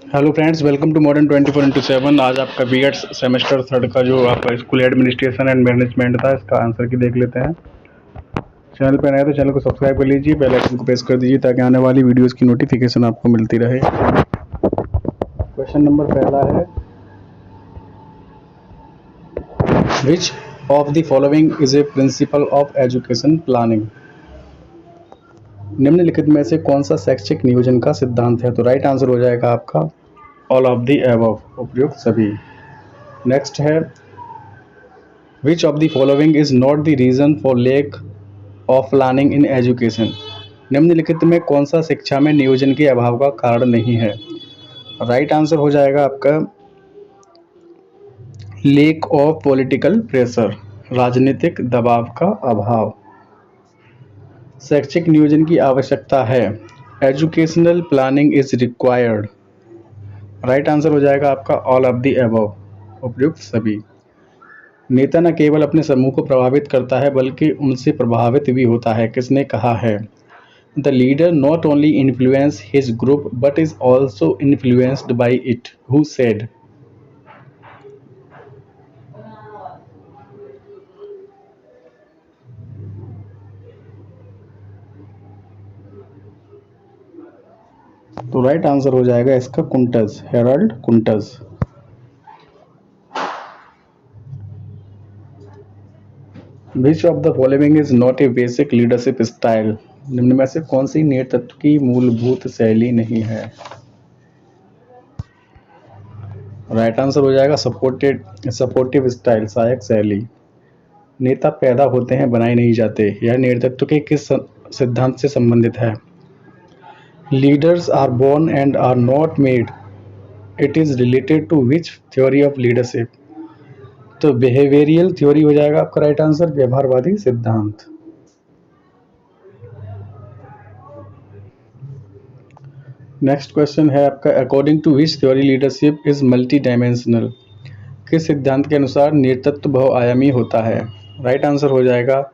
Hello friends, welcome to modern 24x7। आज आपका BEd semester third का जो आपका स्कूल एडमिनिस्ट्रेशन एंड मैनेजमेंट था, इसका आंसर की देख लेते हैं। चैनल पर नए तो चैनल को सब्सक्राइब कर लीजिए, बेल आइकन को प्रेस कर दीजिए ताकि आने वाली वीडियोस की नोटिफिकेशन आपको मिलती रहे। क्वेश्चन नंबर पहला है, which of the following is A principle of education planning. निम्नलिखित में से कौन सा शैक्षिक नियोजन का सिद्धांत है? तो राइट आंसर हो जाएगा आपका ऑल ऑफ द एबव, उपयुक्त सभी। नेक्स्ट है, which of the following is not the reason for lack of planning in education. निम्नलिखित में कौन सा शिक्षा में नियोजन के अभाव का कारण नहीं है? राइट आंसर हो जाएगा आपका लेक ऑफ पॉलिटिकल प्रेशर, राजनीतिक दबाव का अभाव। शैक्षिक नियोजन की आवश्यकता है, educational planning is required. Right answer हो जाएगा आपका ऑल ऑफ द अबव, उपयुक्त सभी। नेता न केवल अपने समूह को प्रभावित करता है बल्कि उनसे प्रभावित भी होता है। किसने कहा है? The leader not only influence his group but is also influenced by it. Who said? तो राइट आंसर हो जाएगा इसका Koontz, Harold Koontz. Which of the following is not a basic leadership style. निम्न में से कौन सी नेतृत्व की मूलभूत शैली नहीं है? राइट आंसर हो जाएगा सपोर्टिव स्टाइल, सहायक शैली। नेता पैदा होते हैं, बनाए नहीं जाते। यह नेतृत्व के किस सिद्धांत से संबंधित है? Leaders are born and are not made. It is related to which theory of leadership? तो बिहेवियरियल थ्योरी हो जाएगा आपका राइट आंसर, व्यवहारवादी सिद्धांत। नेक्स्ट क्वेश्चन है आपका, according to which theory leadership is multi dimensional. किस सिद्धांत के अनुसार नेतृत्व बहुआयामी होता है? राइट आंसर हो जाएगा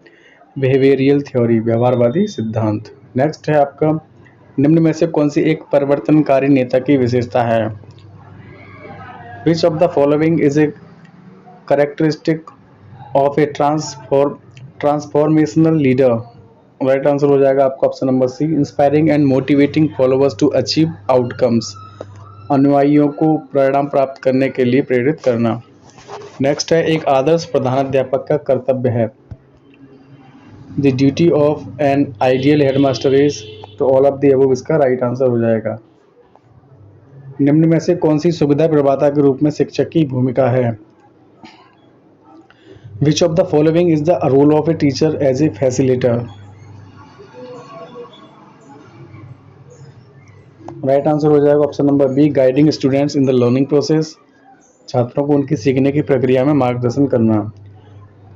बिहेवियरियल थ्योरी, व्यवहारवादी सिद्धांत। नेक्स्ट है आपका, निम्न में से कौन सी एक परिवर्तनकारी नेता की विशेषता है? Which of the following is a characteristic of a transformational leader. Right answer हो जाएगा आपका option number C, inspiring and motivating followers to achieve outcomes. अनुयायियों को परिणाम प्राप्त करने के लिए प्रेरित करना। नेक्स्ट है, एक आदर्श प्रधानाध्यापक का कर्तव्य है। The duty of an ideal headmaster is. तो ऑल ऑफ द अबव इसका राइट आंसर हो जाएगा। निम्न में से कौन सी सुविधा प्रदाता के रूप में शिक्षक की भूमिका है? Which of the following is the role of a teacher as a facilitator. Right answer हो जाएगा option number B, guiding students in the learning process. छात्रों को उनकी सीखने की प्रक्रिया में मार्गदर्शन करना।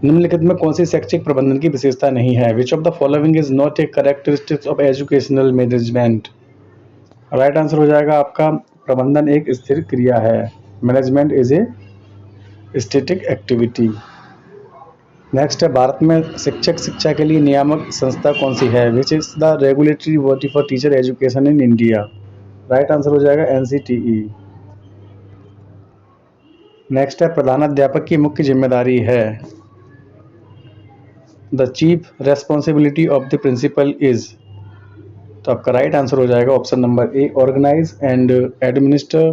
निम्नलिखित में कौन सी शैक्षिक प्रबंधन की विशेषता नहीं है? Which of the following is not A characteristics of educational management. Right answer हो जाएगा आपका, प्रबंधन एक स्थिर क्रिया है, management is a static activity. Next है, भारत में शिक्षक शिक्षा के लिए नियामक संस्था कौन सी है? विच is the regulatory body for teacher education in India. Right answer हो जाएगा एनसीटीई। नेक्स्ट है, प्रधानाध्यापक की मुख्य जिम्मेदारी है। The chief responsibility of the principal is. तो आपका राइट आंसर हो जाएगा option number A, organise and administer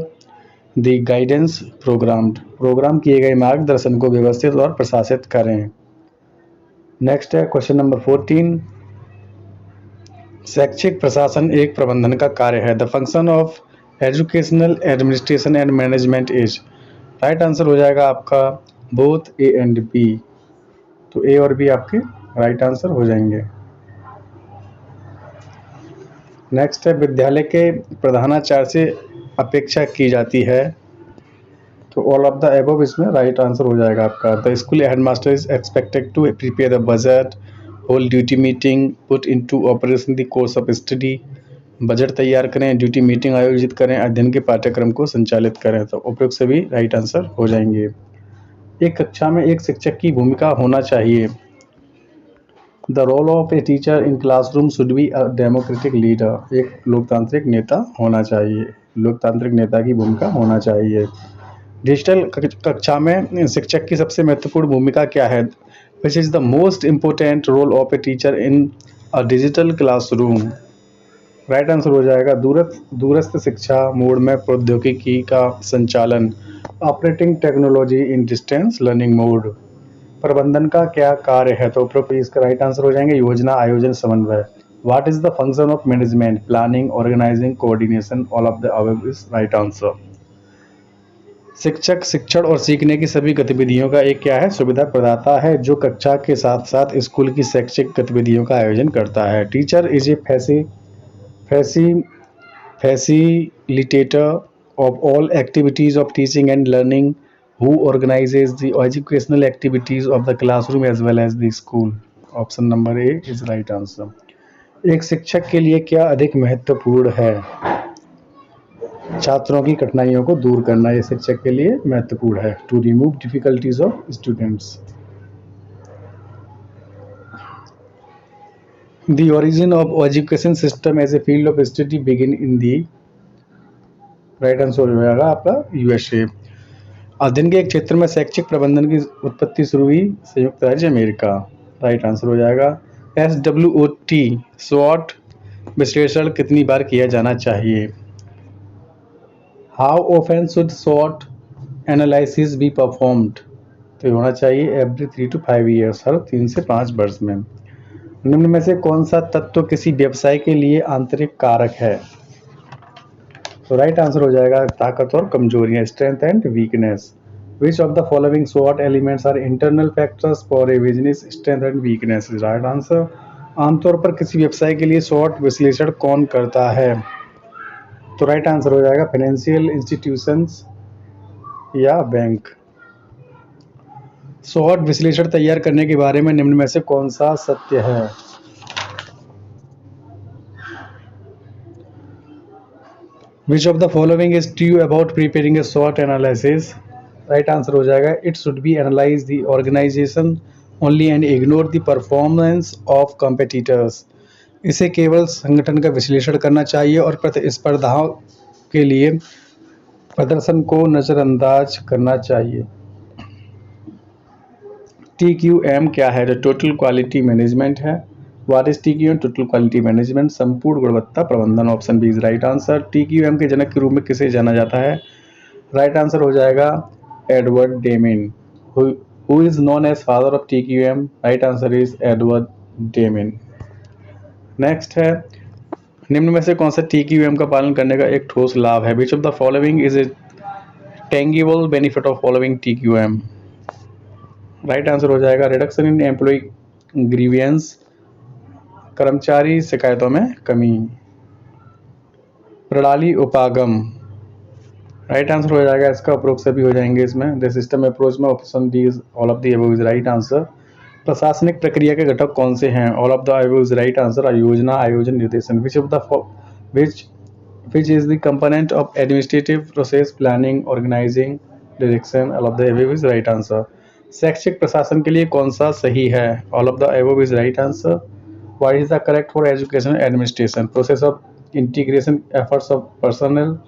the guidance programme किए गए मार्गदर्शन को व्यवस्थित और प्रशासित करें। नेक्स्ट है क्वेश्चन नंबर 14, शैक्षिक प्रशासन एक प्रबंधन का कार्य है। The function of educational administration and management is. Right answer हो जाएगा आपका बोथ ए एंड बी। तो ए और बी आपके राइट आंसर हो जाएंगे। नेक्स्ट है, विद्यालय के प्रधानाचार्य से अपेक्षा की जाती है। तो ऑल ऑफ द अबव इसमें राइट आंसर हो जाएगा आपका। The school headmaster is expected to prepare the budget, hold duty meeting, put into operation the course of study. Budget तैयार करें, ड्यूटी मीटिंग आयोजित करें, अध्ययन के पाठ्यक्रम को संचालित करें। तो उपयुक्त सभी राइट आंसर हो जाएंगे। एक कक्षा में एक शिक्षक की भूमिका होना चाहिए। The role of a teacher in classroom should be a democratic leader. एक लोकतांत्रिक नेता होना चाहिए। लोकतांत्रिक नेता की भूमिका होना चाहिए। डिजिटल कक्षा में शिक्षक की सबसे महत्वपूर्ण भूमिका क्या है? Which is the most important role of a teacher in a digital classroom? Right answer हो जाएगा दूरस्थ शिक्षा मोड में प्रौद्योगिकी का संचालन, operating technology in distance learning mode. प्रबंधन का क्या कार्य है? तो उपरोक्त इसका राइट आंसर हो जाएंगे योजना, आयोजन, समन्वय। What is the function of management? Planning, organising, coordination, all of the above is right answer. शिक्षक शिक्षण और सीखने की सभी गतिविधियों का एक क्या है? सुविधा प्रदाता है, जो कक्षा के साथ साथ स्कूल की शैक्षिक गतिविधियों का आयोजन करता है। Teacher is a facilitator of all activities of teaching and learning, who organizes the educational activities of the classroom as well as the school. Option number A is right answer. एक शिक्षक के लिए क्या अधिक महत्वपूर्ण है? छात्रों की कठिनाइयों को दूर करना ये शिक्षक के लिए महत्वपूर्ण है। To remove difficulties of students. The origin of education system as a field of study begin in the right answer हो जाएगा आपका यूएसए। अध्ययन के एक क्षेत्र में शैक्षिक प्रबंधन की उत्पत्ति शुरू हुई संयुक्त राज्य अमेरिका। राइट आंसर हो जाएगा SWOT स्वॉट विश्लेषण कितनी बार किया जाना चाहिए? हाउ ऑफन शुड स्वॉट एनालिसिस बी परफॉर्म्ड? तो होना चाहिए एवरी 3 to 5 ईयर्स, हर 3 से 5 वर्ष में। निम्न में से कौन सा तत्व किसी व्यवसाय के लिए आंतरिक कारक है? तो राइट आंसर हो जाएगा ताकत और कमजोरियां, strength and weakness. Which of the following स्वॉट elements are internal factors for a business strength and weakness? Right answer. आमतौर पर किसी व्यवसाय के लिए स्वॉट विश्लेषण कौन करता है? तो राइट आंसर हो जाएगा फाइनेंशियल इंस्टीट्यूशंस या बैंक। स्वॉट विश्लेषण तैयार करने के बारे में निम्न में से कौन सा सत्य है? Which of the following is true about preparing a SWOT analysis? Right answer हो जाएगा it should be analyse the organisation only and ignore the performance of competitors. इसे केवल संगठन का विश्लेषण करना चाहिए और प्रतिस्पर्धाओं के लिए प्रदर्शन को नज़रअंदाज करना चाहिए। TQM क्या है? जो टोटल क्वालिटी मैनेजमेंट है। What is TQM? Total quality management, संपूर्ण गुणवत्ता प्रबंधन। Option B is right answer. TQM के जनक के रूप में किसे जाना जाता है? राइट आंसर हो जाएगा Edward Deming. Who is known as father of TQM? Right answer is Edward Deming. Next है निम्न में से कौन सा TQM का पालन करने का एक ठोस लाभ है? Which of the following is a tangible benefit of following TQM? Right answer हो जाएगा रिडक्शन इन एम्प्लॉय ग्रीवियंस, कर्मचारी शिकायतों में कमी। प्रणाली उपागम। राइट आंसर हो जाएगा इसका, उपरोक्त सभी हो जाएंगे इसमें। द सिस्टम अप्रोच में option D is all of the above is right answer. प्रशासनिक प्रक्रिया के घटक कौन से हैं? All of the above is right answer. योजना, आयोजन, निर्देशन। Which is the component of administrative process? Planning, organising, direction. All of the above is right answer. शैक्षिक प्रशासन के लिए कौन सा सही है? All of the above is right answer. What is the correct for education administration? Process of integration, efforts of personal,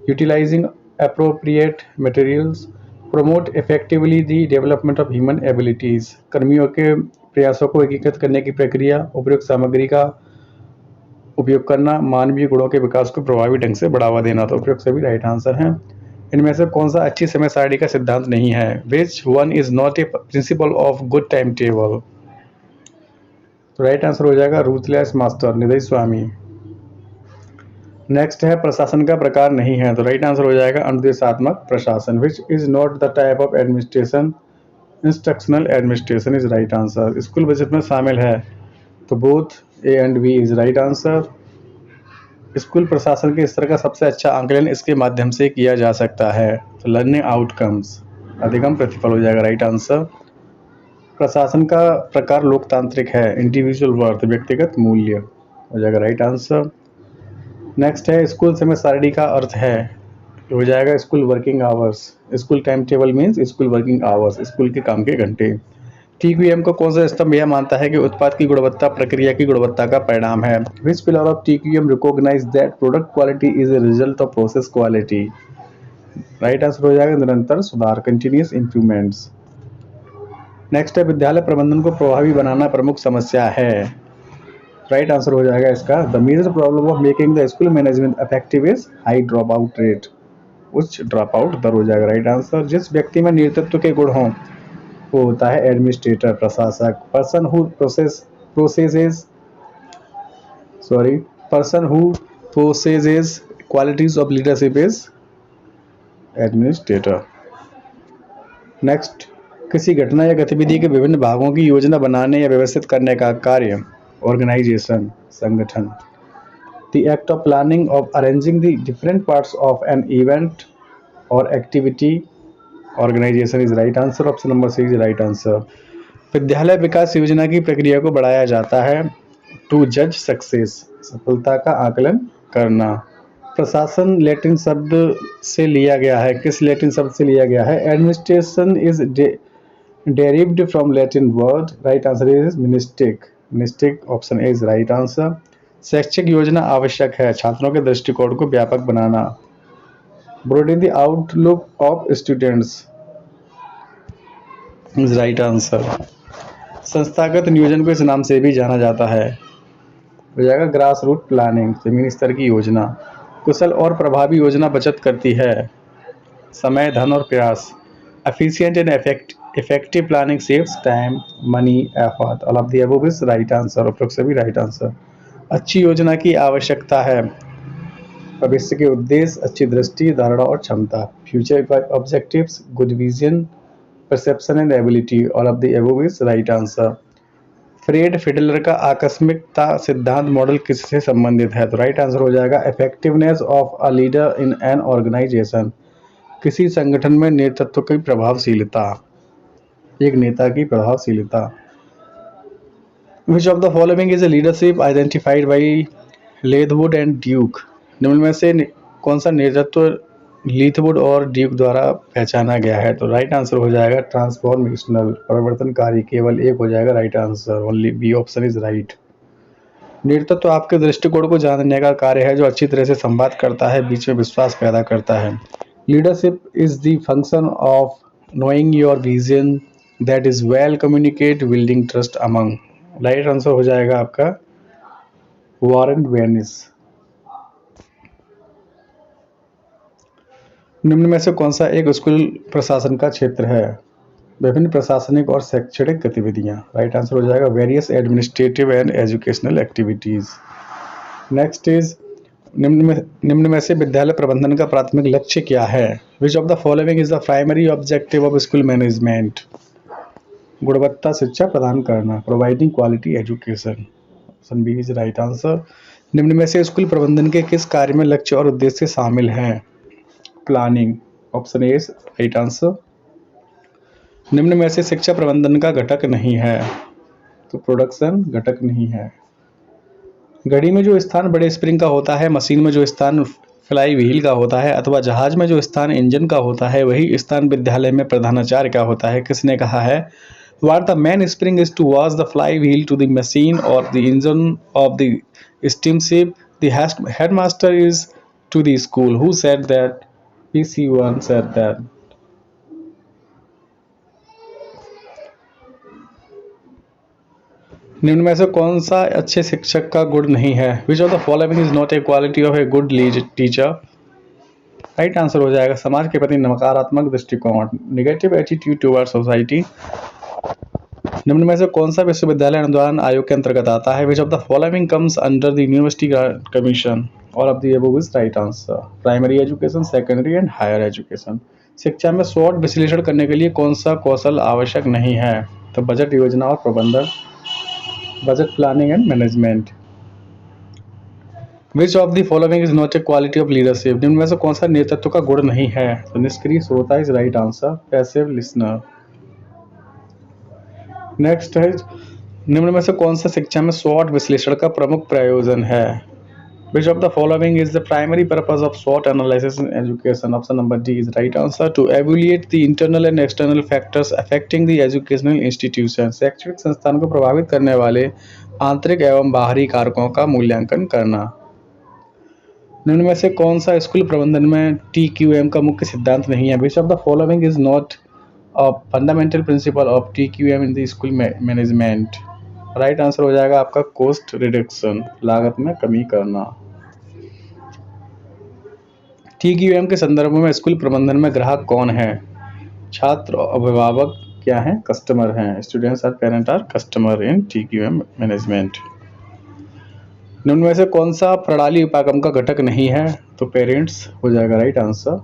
utilising appropriate materials, promote effectively the development of human abilities। कर्मियों के प्रयासों को एकीकृत करने की प्रक्रिया, उपयुक्त सामग्री का उपयोग करना, मानवीय गुणों के विकास को प्रभावी ढंग से बढ़ावा देना। तो उपयुक्त सभी राइट आंसर हैं। इनमें से कौन सा अच्छी समय सारणी का सिद्धांत नहीं है? Which one is not A principle of good time table? तो राइट आंसर हो जाएगा रूथलेस मास्टर, निधि स्वामी। नेक्स्ट है प्रशासन का प्रकार नहीं है। तो राइट आंसर हो जाएगा अनुदेशात्मक प्रशासन। Which is not the type of administration? Instructional administration is right answer. School budget में शामिल है? तो both A and B is right answer. School प्रशासन के स्तर का सबसे अच्छा आंकलन इसके माध्यम से किया जा सकता है। तो लर्निंग आउटकम्स, अधिगम प्रतिफल हो जाएगा राइट आंसर। प्रशासन का प्रकार लोकतांत्रिक है। इंडिविजुअल वर्थ, व्यक्तिगत मूल्य हो जाएगा राइट आंसर। नेक्स्ट है स्कूल समय सारणी का अर्थ है? हो जाएगा school working hours. School time table means school working hours, school के काम के घंटे। TQM को कौन सा स्तंभ यह मानता है कि उत्पाद की गुणवत्ता प्रक्रिया की गुणवत्ता का परिणाम है? Which pillar of TQM recognise that product quality is a result of process quality? Right answer हो जाएगा निरंतर सुधार, कंटिन्यूस इंप्रूवमेंट्स। नेक्स्ट है विद्यालय प्रबंधन को प्रभावी बनाना प्रमुख समस्या है। राइट आंसर हो जाएगा इसका the major problem of making the school management effective is high drop out rate. उच्च ड्रॉप आउट दर हो जाएगा राइट आंसर। जिस व्यक्ति में नेतृत्व के गुण हों वो होता है एडमिनिस्ट्रेटर, प्रशासक। Person who processes qualities of leadership is administrator. Next, किसी घटना या गतिविधि के विभिन्न भागों की योजना बनाने या व्यवस्थित करने का कार्य ऑर्गेनाइजेशन, संगठन। The act of planning of arranging the different parts of an event और activity organisation is right answer. Option number C is right answer. विद्यालय विकास योजना की प्रक्रिया को बढ़ाया जाता है टू जज सक्सेस, सफलता का आकलन करना। प्रशासन लैटिन शब्द से लिया गया है, किस लैटिन शब्द से लिया गया है? Administration is derived from Latin word, right answer is मिनिस्टिक option A is right answer. शैक्षिक योजना आवश्यक है छात्रों के दृष्टिकोण को व्यापक बनाना। broaden the outlook of students is right answer। संस्थागत नियोजन को इस नाम से भी जाना जाता है, हो जाएगा ग्रास रूट प्लानिंग, जमीनी स्तर की योजना। कुशल और प्रभावी योजना बचत करती है समय, धन और प्रयास। Efficient and effective planning saves time, money, effort. All of the above is right answer, उपरोक्त सभी राइट आंसर। अच्छी योजना की आवश्यकता है भविष्य के उद्देश्य, अच्छी दृष्टि, धारणा और क्षमता। Future objectives, good vision, perception and ability. All of the above is right answer. Fred Fiedler का आकस्मिकता सिद्धांत मॉडल किससे संबंधित है? तो राइट आंसर हो जाएगा effectiveness of a leader in an organisation, किसी संगठन में नेतृत्व की प्रभावशीलता, एक नेता की प्रभावशीलता। Which of the following is a leadership identified by Leithwood and Duke? निम्न में से कौन सा नेतृत्व लीथवुड और ड्यूक द्वारा पहचाना गया है? तो राइट आंसर हो जाएगा ट्रांसफॉर्मेशनल, परिवर्तनकारी। केवल एक हो जाएगा right answer, only B option is right. नेतृत्व आपके दृष्टिकोण को जानने का कार्य है जो अच्छी तरह से संवाद करता है, बीच में विश्वास पैदा करता है। Leadership is the function of knowing your vision that is well communicate building trust among. Right answer हो जाएगा आपका वॉरेन वेनिस। निम्न में से कौन सा एक स्कूल प्रशासन का क्षेत्र है? विभिन्न प्रशासनिक और शैक्षणिक गतिविधियां। राइट आंसर हो जाएगा various administrative and educational activities. Next is निम्न में से विद्यालय प्रबंधन का प्राथमिक लक्ष्य क्या है? Which of the following is the primary objective of school management? गुणवत्ता शिक्षा प्रदान करना, providing quality education. Option B is right answer. निम्न में से स्कूल प्रबंधन के किस कार्य में लक्ष्य और उद्देश्य शामिल हैं? Planning, option A is right answer. निम्न में से शिक्षा प्रबंधन का घटक नहीं है, तो प्रोडक्शन घटक नहीं है। घड़ी में जो स्थान बड़े स्प्रिंग का होता है, मशीन में जो स्थान फ्लाई व्हील का होता है, अथवा जहाज में जो स्थान इंजन का होता है, वही स्थान विद्यालय में प्रधानाचार्य का होता है। किसने कहा है? What the mainspring is towards the flywheel to the machine or the engine of the steamship, the headmaster is to the school. Who said that? PC1 said that. निम्न में से कौन सा अच्छे शिक्षक का गुण नहीं है? Which of the following is not a quality of a good teacher? Right answer हो जाएगा समाज के प्रति नकारात्मक दृष्टिकोण, नेगेटिव एटीट्यूड टुवर्ड्स सोसाइटी। निम्न में से कौन सा विश्वविद्यालय अनुदान आयोग के अंतर्गत आता है? Which of the following comes under the university commission? All of the above is right answer. Primary education, secondary and higher education. शिक्षा में SWOT विश्लेषण करने के लिए कौन सा कौशल आवश्यक नहीं है? तो बजट योजना और प्रबंधन, budget planning and management. Which of the following is not A quality of leadership? निम्न में से कौन सा नेतृत्व का गुण नहीं है? तो निष्क्रिय श्रोता is right answer, passive listener. निम्न में से कौन सा शिक्षा में SWOT विश्लेषण का प्रमुख प्रयोजन है? Which of the following is the primary purpose of SWOT analysis in education? Option number D is right answer. To evaluate the internal and external factors affecting the educational institution. शैक्षणिक संस्थान को प्रभावित करने वाले आंतरिक एवं बाहरी कारकों का मूल्यांकन करना। निम्न में से कौन सा स्कूल प्रबंधन में TQM का मुख्य सिद्धांत नहीं है? Which of the following is not a fundamental principle of TQM in the school management? Right answer हो जाएगा आपका कॉस्ट रिडक्शन, लागत में कमी करना। TQM के संदर्भ में स्कूल प्रबंधन में ग्राहक कौन है? छात्र, अभिभावक क्या हैं? कस्टमर हैं। Students are parent are customer in TQM management. निम्न में से कौन सा प्रणाली उपागम का घटक नहीं है? तो पेरेंट्स हो जाएगा राइट आंसर।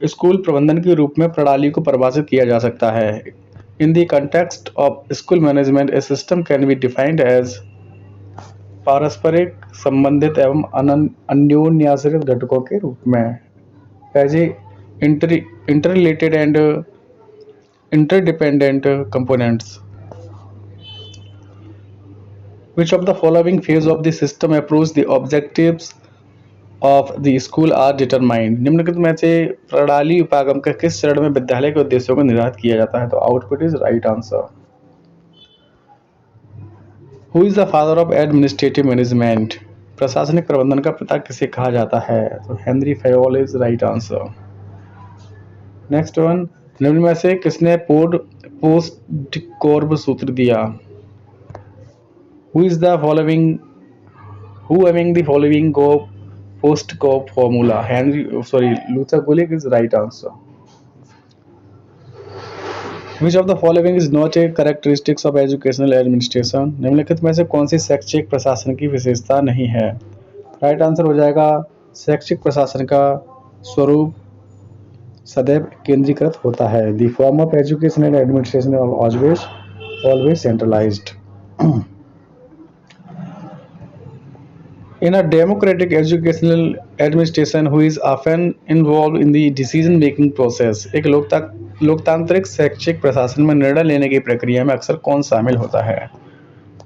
स्कूल प्रबंधन के रूप में प्रणाली को परिभाषित किया जा सकता है। In the context of school management a system can be defined as पारस्परिक संबंधित एवं अन्योन्याश्रित घटकों के रूप में, as a interrelated and interdependent components. Which of the following phase of the system approach the objectives of the school are determined? निम्नलिखित में से प्रणाली उपागम के किस चरण में विद्यालय के उद्देश्यों को निर्धारित किया जाता है? तो output is right answer. Who is the father of administrative management? प्रशासनिक प्रबंधन का पिता किसे कहा जाता है? तो Henry Fayol is right answer. Next one, निम्न में से किसने पोस्ट कॉर्ब सूत्र दिया? Who having the following go post corp formula? Luther Gulick is right answer. Which of the following is not a characteristics of educational administration? निम्नलिखित में से कौन सी शैक्षिक प्रशासन की विशेषता नहीं है? राइट आंसर हो जाएगा शैक्षिक प्रशासन का स्वरूप सदैव केंद्रीकृत होता है। The form of education and administration are always centralized. In a democratic educational administration who is often involved in the decision making process, एक लोकतांत्रिक शैक्षिक प्रशासन में निर्णय लेने की प्रक्रिया में अक्सर कौन शामिल होता है?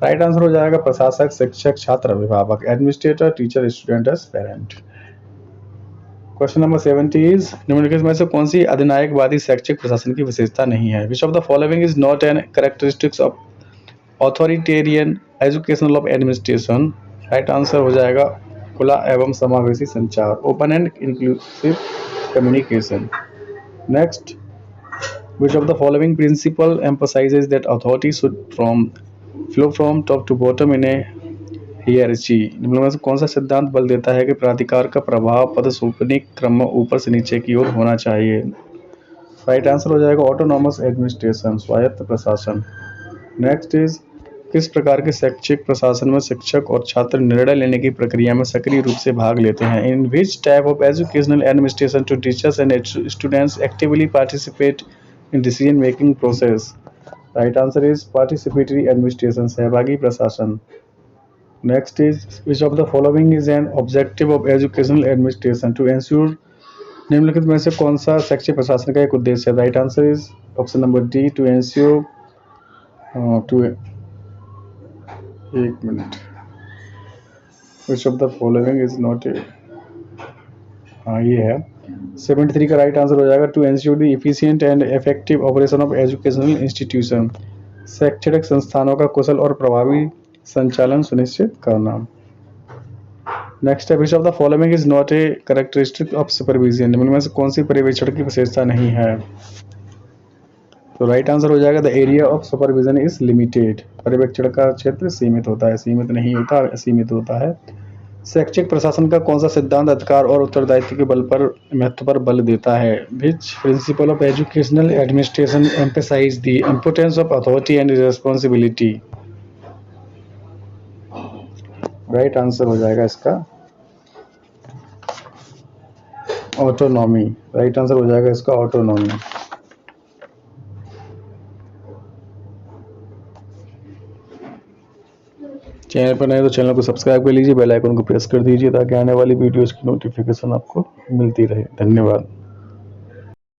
राइट आंसर हो जाएगा प्रशासक, शिक्षक, छात्र, अभिभावक, administrator, teacher, student, parent. Question number 70 is निम्नलिखित में से कौन सी अधिनायकवादी शैक्षिक प्रशासन की विशेषता नहीं है? Which of the following is not an characteristics of authoritarian educational of administration? Right answer हो जाएगा खुला एवं समावेशी संचार, open and inclusive communication. Next, which of the following principle emphasises that authority should flow from top to bottom in a hierarchy? निम्न में से कौन सा सिद्धांत बल देता है कि प्राधिकार का प्रभाव पदसोपनिक क्रम में ऊपर से नीचे की ओर होना चाहिए? राइट आंसर हो जाएगा ऑटोनॉमस एडमिनिस्ट्रेशन, स्वायत्त प्रशासन। नेक्स्ट इज किस प्रकार के शैक्षिक प्रशासन में शिक्षक और छात्र निर्णय लेने की प्रक्रिया में सक्रिय रूप से भाग लेते हैं? In which type of educational administration to teachers and students actively participate in decision making process? Right answer is participatory administration, सहभागी प्रशासन। Next is which of the following is an objective of educational administration to ensure? निम्नलिखित में से कौन सा शैक्षिक प्रशासन का एक उद्देश्य है? Right answer is option number D, to ensure एक मिनट, which of the following is not a, हाँ ये है 73 का राइट आंसर हो जाएगा to ensure the efficient and effective operation of educational institution, शैक्षणिक संस्थानों का कुशल और प्रभावी संचालन सुनिश्चित करना। नेक्स्ट है which of the following is not A characteristic of supervision? निम्न में से कौन सी पर्यवेक्षण की विशेषता नहीं है? तो राइट आंसर हो जाएगा the area of supervision is limited, पर्यवेक्षण का क्षेत्र सीमित होता है, सीमित नहीं होता, असीमित होता है। शैक्षिक प्रशासन का कौन सा सिद्धांत अधिकार और उत्तरदायित्व के बल पर महत्व पर बल देता है? Which principle of educational administration emphasise the importance of authority and responsibility? Right answer हो जाएगा इसका ऑटोनॉमी, राइट आंसर हो जाएगा इसका ऑटोनॉमी। चैनल पर नए तो चैनल को सब्सक्राइब कर लीजिए, बेल आइकन को प्रेस कर दीजिए ताकि आने वाली वीडियोस की नोटिफिकेशन आपको मिलती रहे। धन्यवाद।